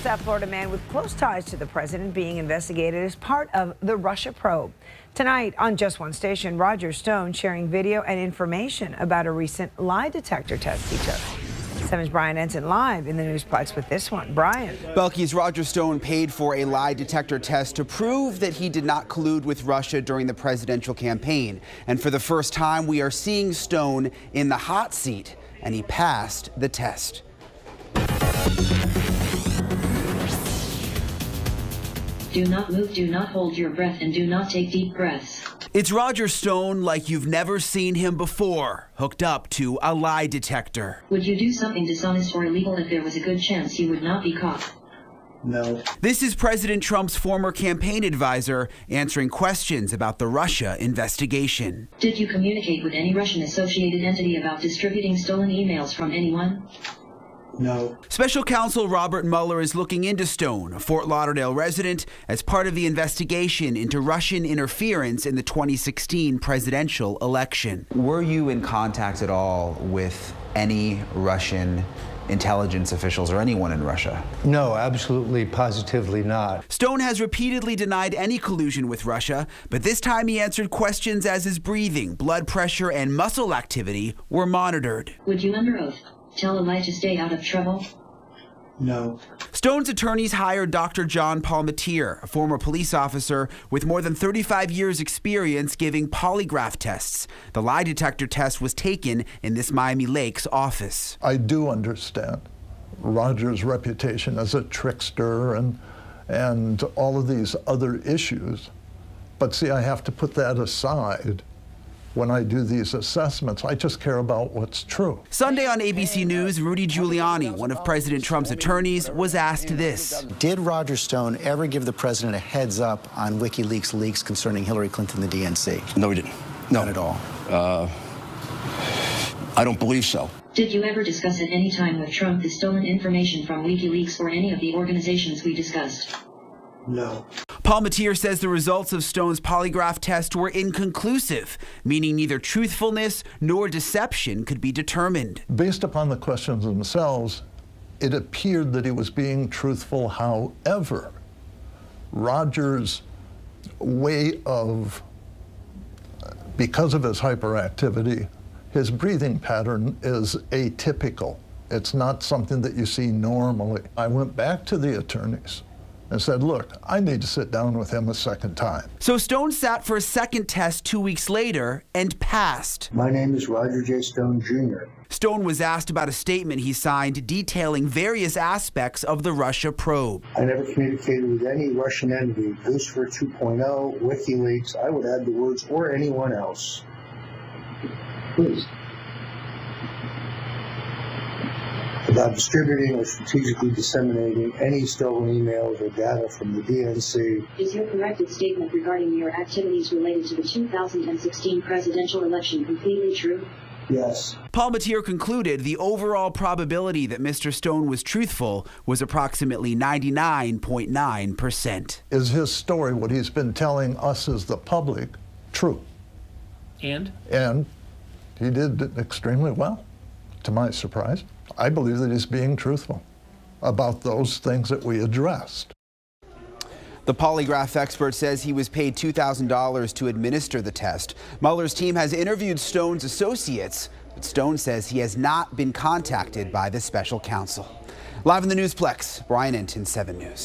South Florida man with close ties to the president being investigated as part of the Russia probe. Tonight on Just One Station, Roger Stone sharing video and information about a recent lie detector test he took. 7's Brian Ensign live in the Newsplex with this one. Brian. Belky's Roger Stone paid for a lie detector test to prove that he did not collude with Russia during the presidential campaign. And for the first time, we are seeing Stone in the hot seat, and he passed the test. Do not move, do not hold your breath, and do not take deep breaths. It's Roger Stone like you've never seen him before, hooked up to a lie detector. Would you do something dishonest or illegal if there was a good chance you would not be caught? No. This is President Trump's former campaign advisor answering questions about the Russia investigation. Did you communicate with any Russian-associated entity about distributing stolen emails from anyone? No. Special counsel Robert Mueller is looking into Stone, a Fort Lauderdale resident, as part of the investigation into Russian interference in the 2016 presidential election. Were you in contact at all with any Russian intelligence officials or anyone in Russia? No, absolutely, positively not. Stone has repeatedly denied any collusion with Russia, but this time he answered questions as his breathing, blood pressure, and muscle activity were monitored. Would you under oath tell a lie to stay out of trouble? No. Stone's attorneys hired Dr. John Palmatier, a former police officer with more than 35 years' experience giving polygraph tests. The lie detector test was taken in this Miami Lakes office. I do understand Roger's reputation as a trickster and all of these other issues. But see, I have to put that aside when I do these assessments. I just care about what's true. Sunday on ABC News, Rudy Giuliani, one of President Trump's attorneys, was asked this. Did Roger Stone ever give the president a heads up on WikiLeaks leaks concerning Hillary Clinton and the DNC? No, he didn't. No. Not at all. I don't believe so. Did you ever discuss at any time with Trump the stolen information from WikiLeaks or any of the organizations we discussed? No. Palmatier says the results of Stone's polygraph test were inconclusive, meaning neither truthfulness nor deception could be determined. Based upon the questions themselves, it appeared that he was being truthful. However, Roger's way of, because of his hyperactivity, his breathing pattern is atypical. It's not something that you see normally. I went back to the attorneys and said, look, I need to sit down with him a second time. So Stone sat for a second test 2 weeks later and passed. My name is Roger J. Stone, Jr. Stone was asked about a statement he signed detailing various aspects of the Russia probe. I never communicated with any Russian entity, Lucifer 2.0, WikiLeaks. I would add the words, or anyone else. Please. About distributing or strategically disseminating any stolen emails or data from the DNC. Is your corrected statement regarding your activities related to the 2016 presidential election completely true? Yes. Palmatier concluded the overall probability that Mr. Stone was truthful was approximately 99.9%. Is his story, what he's been telling us as the public, true? And he did extremely well, to my surprise. I believe that he's being truthful about those things that we addressed. The polygraph expert says he was paid $2,000 to administer the test. Mueller's team has interviewed Stone's associates, but Stone says he has not been contacted by the special counsel. Live in the Newsplex, Brian Ensign, 7 News.